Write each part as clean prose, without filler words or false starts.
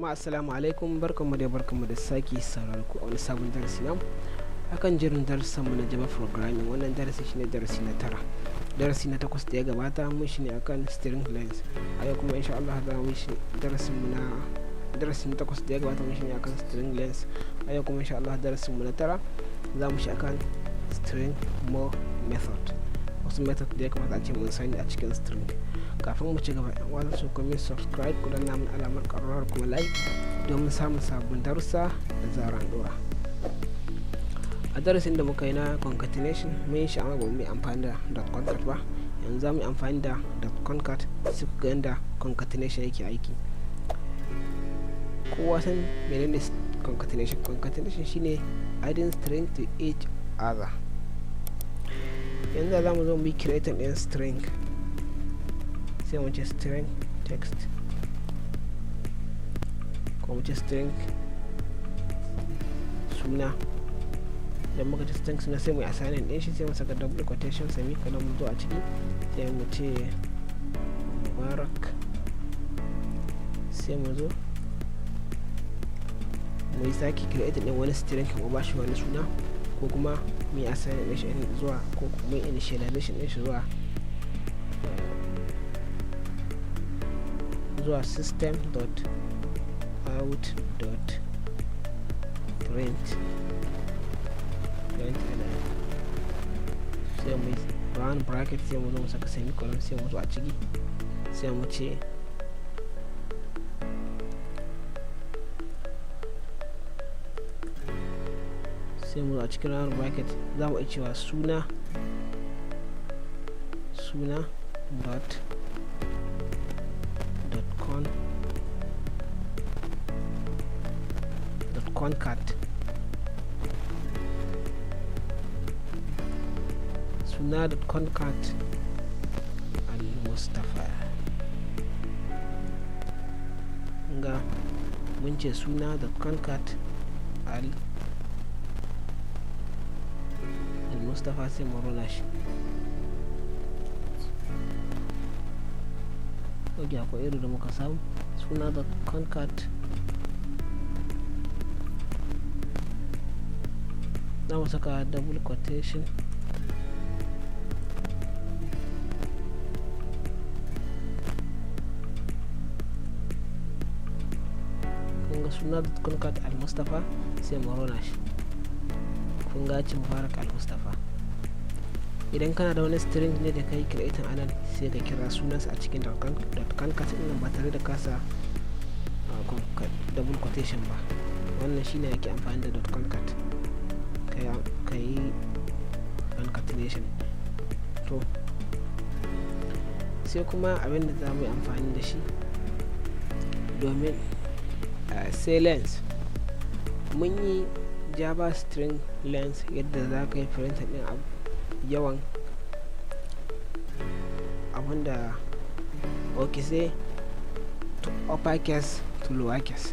Jama'a assalamu alaikum, barkanmu da sake sauraro ku a wani sabon darasi na akan jerin darussan mu na Java programming. Wannan darasi shine darasi na 9. Darasi na 8 da ya gabata mun shine akan string length. A yau kuma insha Allah za mu shi darasin mu na darasi na 8 da ya gabata mun shine akan string length. A yau kuma insha Allah darasin mu na 9 za mu shi akan string more method. Wasu method da ya kamata a ce mun sani a cikin string. Kafin mu ci gaba, wanda su kuma subscribe ku danna mun alamar ƙararrawar kuma like domin samun sabbin darussa da zarar dora. A darasin da muka yi na concatenation mun yi shi amma ba mu yi amfani da concat ba. Yanzu za mu yi amfani da concat sai ku ga yadda concatenation yake aiki. Kowa san menene concatenation? Concatenation shine adding string to each other. Yanzu za mu zo mu yi creating ɗin string. Sai mu ce string text ko mu ce string suna. Idan muka ce string suna sai mu yi assigning din shi, sai mu saka double quotation semicolon mu zo a ciki, sai mu ce mubarak, sai mu zo mu yi sake create din wani string mu ba shi wani suna, ko kuma mu yi assigning din shi zuwa, ko kuma mu yi initialization din shi zuwa system.out.println. sai mu round bracket, sai mu zo mu saka semicolon, sai mu zo a ciki, sai mu ce sai mu zo a cikin round bracket za mu iya cewa suna concat suna.concat al-mustafa. Ga mun ce suna.concat al-mustafa, sai mu rola shi. Oke, akwai iri da muka samu suna.concat. za mu saka double quotation, kun ga suna.concat al-mustafa, sai mu rona shi. kun ga ci mubarak al-mustafa. Idan kana da wani string ne da kai creating anan, sai ka kira sunansa a cikin .concat din ba tare da kasa double quotation ba. Wannan shine yake amfani da .concat ka yi concatenation. To sai kuma abin da za mu yi amfani da shi domin sai length. Mun yi java string length yadda za ka yi printer din yawan abinda sai to uppercase to lowercase.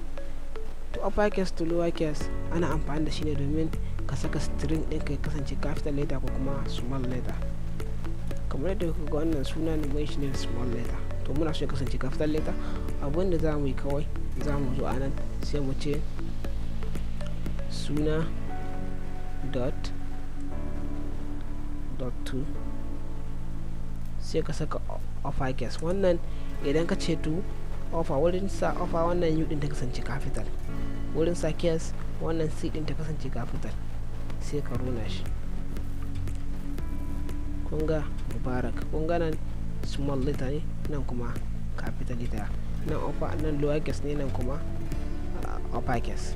To uppercase to lowercase ana amfani da shi ne domin ka saka string ɗin ka kasance capital letter ko kuma small letter. Kamar yadda kuka ga wannan suna ne mai shi ne small letter, to muna so ya kasance capital letter. Abin da za mu yi kawai, za mu zo anan sai mu ce suna dot to, sai ka saka uppercase. Wannan idan ka ce to offer, wurin sa offer wannan u din ta kasance capital, wurin sa case wannan c din ta kasance capital, sai ka rona shi. kun ga mubarak, kun ga nan small letter ne, nan kuma capital letter, nan upper, nan lower case ne, nan kuma upper case.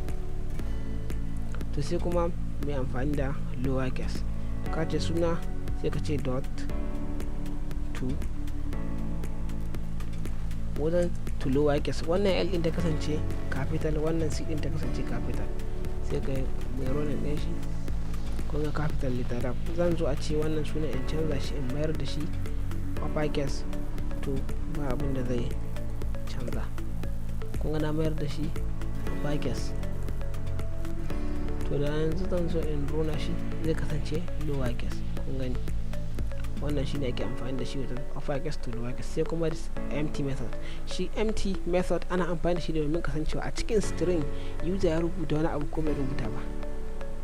To sai kuma mai amfani da lower case, ka ce suna sai ka ce dot to, wajen to lower case wannan l din ta kasance capital, wannan c din ta kasance capital, sai ka mai ronin ɗin shi. kun ga capital letter. Zan zo a ce wannan suna in canza shi in mayar da shi uppercase, to ba abin da zai canza. kun ga na mayar da shi uppercase, to da yanzu zan zo in rona shi zai kasance lower case. kun gani wannan shine ake amfani da shi wajen uppercase to lowercase. Sai kuma empty method. Shi empty method ana amfani da shi domin kasancewa a cikin string user ya rubuta wani abu ko bai rubuta ba,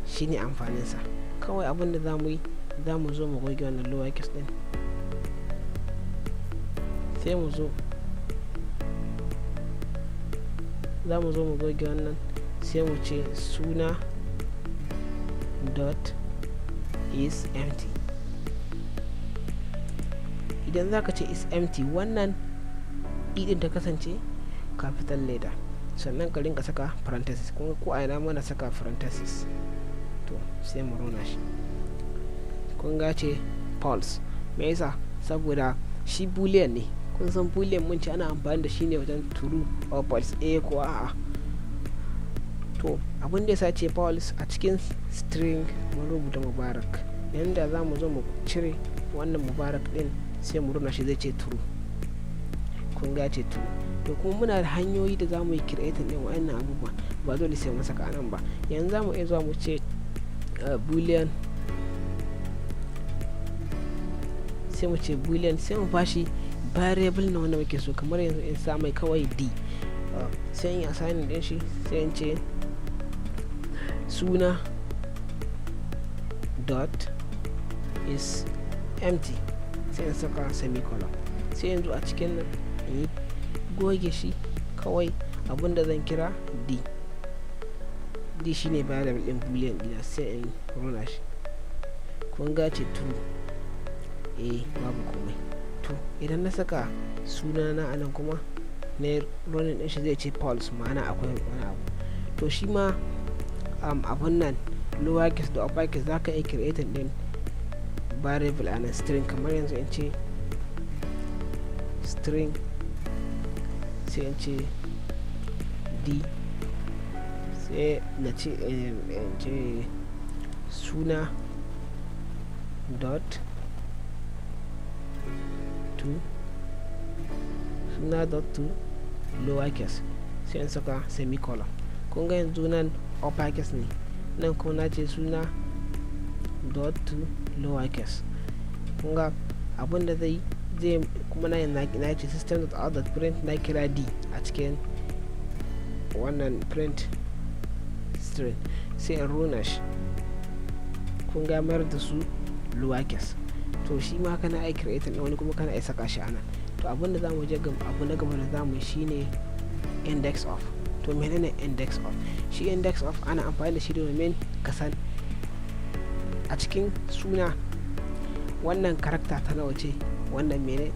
shine amfanin sa. Kawai abin da zamu yi, zamu zo mu goge wannan lowercase din, sai mu zo mu goge wannan, sai mu ce suna dot is empty. Idan zaka ce is empty, wannan idin ta kasance capital letter, sannan ka rinka saka parenthesis. kuma ko a ina mana saka parenthesis. To sai mu rona shi, kun ga ce false. Me yasa? Saboda shi boolean ne. Kun san boolean mun ce ana amfani da shi ne wajen true or false, ko a'a. To abin da yasa ce false, a cikin string mun rubuta mubarak, yanda za mu zo mu cire wannan mubarak din sai mu runa shi zai ce true. kun ga ce true. To kuma muna da hanyoyi da za mu yi creating din wa'annan abubuwan, ba dole sai mu saka anan ba. Yanzu za mu iya zuwa mu ce boolean, sai mu ce boolean, sai mu bashi variable na wanda muke so. Kamar yanzu in sa mai kawai d, sai in yi assigning din shi, sai in ce suna dot is empty, sai in saka semicolon. Sai yanzu a cikin nan in yi goge shi, kawai abinda zan kira d shine variable din boolean dina, sai in runa shi. kun ga ce true, babu komai. To idan na saka suna na anan kuma na running din shi zai ce false, ma'ana akwai wani abu. To shi ma abun nan lowercase da uppercase za ka iya creating din variable anan string. Kamar yanzu in ce string, sai in ce d, sai na ce suna dot to lowercase, sai in saka semicolon. kun ga yanzu nan uppercase ne, nan kuma na ce suna dot to lowercase. kun ga abin da zai kuma na ce system.out.print, na kira d a cikin wannan print string, sai in runa shi. kun ga mayar da su lowercase. to shi ma kana ai creating din wani kuma kana ai saka shi anan. to abin da zamu je abu na gaba da zamu yi shine index of. to menene index of? shi index of ana amfani da shi domin ka san a cikin suna wannan karakta ta nawa ce, wannan mene,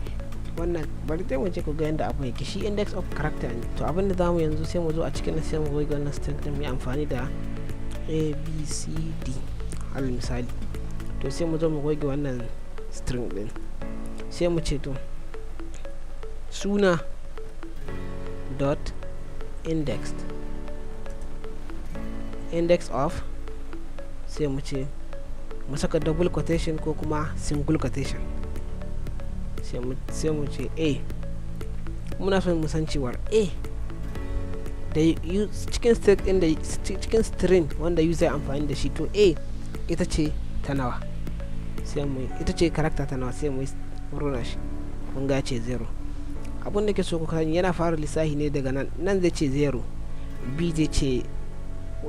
wannan bari dai mu je ku ga yanda abu yake. shi index of character ne. to abin da zamu yanzu sai mu zo a cikin sai mu goge wannan string din, mu yi amfani da abcd al misali. to sai mu zo mu goge wannan string din, sai mu ce to suna dot index of, sai mu ce mu saka double quotation ko kuma single quotation, sai mu ce a. muna son mu san cewar a da cikin string wanda user amfani da shi, to a ita ce ta nawa, sai mu ita ce character ta nawa, sai mu runa shi. kun ga ce 0. abin da ke so ku sani, yana fara lissafi ne daga nan zai ce 0, b zai ce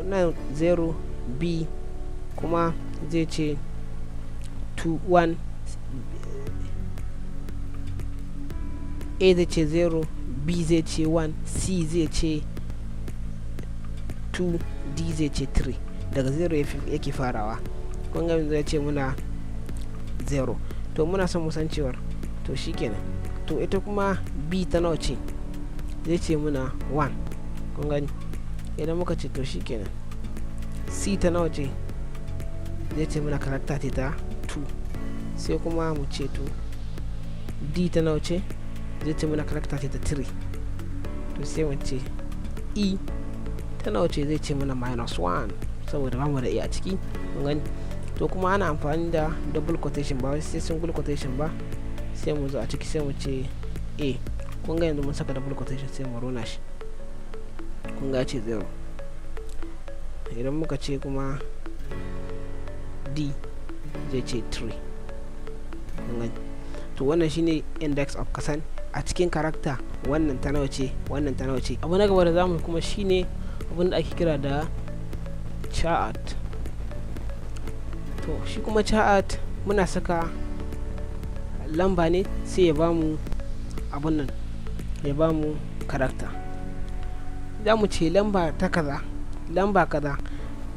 nan 0, b kuma zai ce 2 1, a zai ce 0, b zai ce 1, c zai ce 2, d zai ce 3. daga 0 yake farawa. kun ga zai ce muna 0. to muna son musan cewar to shikenan. to ita kuma b ta nawa ce, zai ce muna 1. kun gani idan muka ce to shikenan. c ta nawa ce, zai ce muna character ce ta 2. sai kuma mu ce to d ta nawa ce, zai ce muna character ce ta 3. to sai mu ce e ta nawa ce, zai ce muna -1 saboda ba mu da e a ciki. kun gani to kuma ana amfani da double quotation ba sai single quotation ba. sai mu zo a ciki sai mu ce a. kun ga yanzu mun saka double quotation, sai mu rona shi. kun ga ce 0. idan muka ce kuma d zai ce 3. to wannan shine index of kasan a cikin character wannan ta nawa ce, wannan ta nawa ce. Abu na gaba da zamu kuma shine abin da ake kira da chart. To shi kuma chart muna saka lamba ne sai ya bamu abun nan, ya bamu character. Za mu ce lamba ta kaza, lamba kaza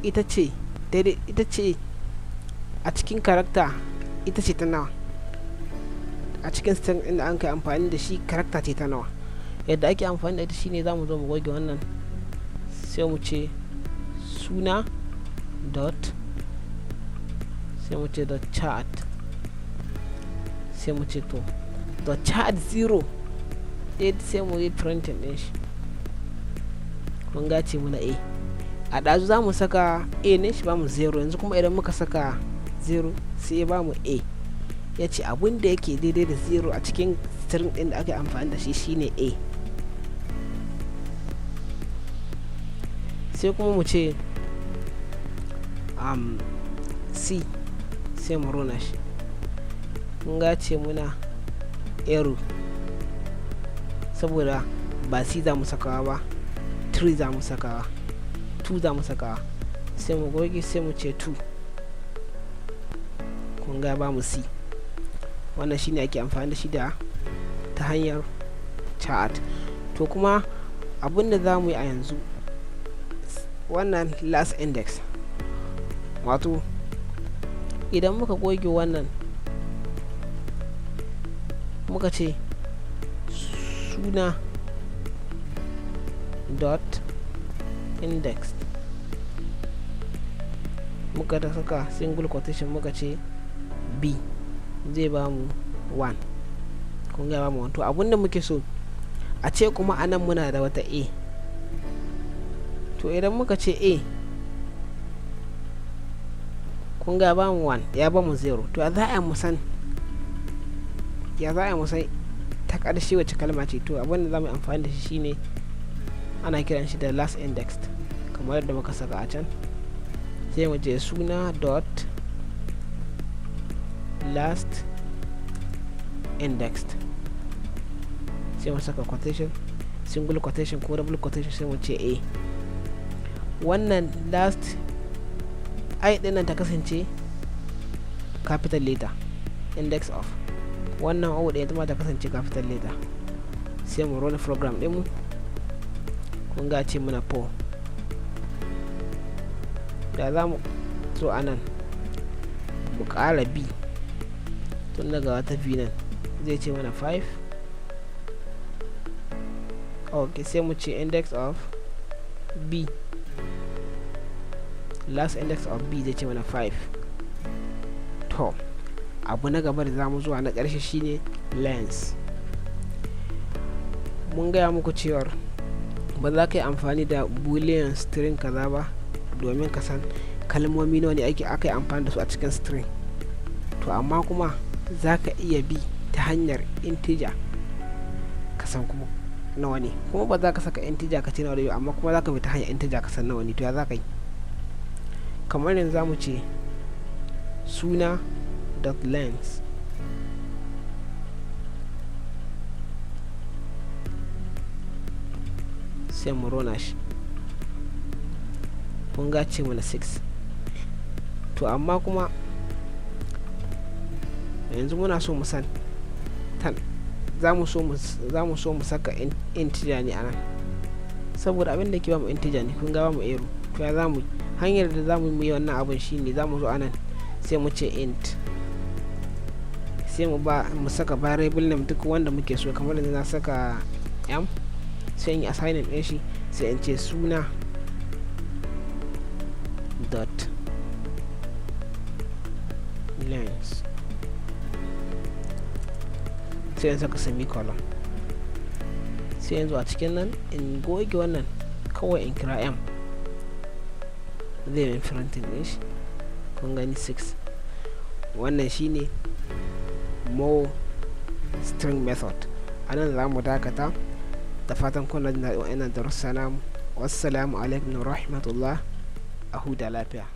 ita ce daidai, ita ce a cikin character ita ce ta nawa, a cikin string ɗin da an kai amfani da shi character ce ta nawa. Yadda ake amfani da ita shine za mu zo mu goge wannan, sai mu ce suna dot, sai mu ce dot chart, sai mu ce to dot chart 0 sai mu yi printing ɗin shi. Kun gace muna a ɗazu za mu saka a ne shi ba mu 0, yanzu kuma idan muka saka 0 sai ya ba mu a. Ya ce abin da yake daidai da 0 a cikin string ɗin da ake amfani da shi shine a. Sai kuma mu ce c, sai mu rona shi. Kun gace muna error saboda ba c za mu sakawa ba, 3 za mu sakawa, 2 za mu sakawa. Sai mu goge, sai mu ce 2. Kun ga ba mu c. Wannan shine ake amfani da shi da ta hanyar chart. To kuma abinda za mu yi a yanzu, wannan last index, wato idan muka goge wannan muka ce suna dot index, muka da saka single quotation muka ce b, zai ba mu 1. kun ga ba mu 1. To abinda muke so a ce kuma anan muna da wata a, to idan muka ce a, kun ga ba mu 1 ya ba mu 0. to ya za a mu san ta ƙarshe wacce kalma ce? To abinda za mu amfani da shi shine ana kiran shi da last index, kamar yadda muka saka a can. Sai mu je suna dot last index, sai mu saka quotation, single quotation ko double quotation, sai mu ce a. Wannan last i din nan ta kasance capital letter, index of. Wannan o da ita ma ta kasance capital letter. Sai mu run program din mu. Kun ga ce muna 4. da za mu so anan mu ƙara b, tun daga wata b nan zai ce mana 5. ok, sai mu ce index of b, last index of b zai ce mana 5. to abu na gaba da za mu zuwa na ƙarshe shine lens. mun gaya muku cewar ba za ka yi amfani da boolean string kaza ba domin ka san kalmomi nawa ne aka yi amfani da su a cikin string. to amma kuma za ka iya bi ta hanyar integer ka san kuma nawa ne, kuma ba za ka saka integer ka ce nawa ne, amma kuma za ka bi ta hanyar integer ka san nawa ne. to ya za ka yi? kamar yanzu za mu ce suna dot length, sai mu rona shi. kun ga ce mana 6. to amma kuma yanzu muna so mu san za mu so mu saka integer ne anan, saboda abin da ke ba mu integer ne. kun ga ba mu error. to ya zamu, hanyar da zamu yi wannan abin shine za mu zo anan sai mu ce int, sai mu saka variable name duk wanda muke so. kamar yanzu na saka m, sai in yi assigning din shi, sai in ce suna dot length, sai in saka semicolon. sai yanzu a cikin nan in goge wannan kawai in kira m, zai yi printing din shi. kun gani 6. wannan shine more string method. anan za mu dakata, da fatan kuna jin daɗin wa'annan darussa namu. wassalamu alaikum wa rahmatullah. a huta lafiya.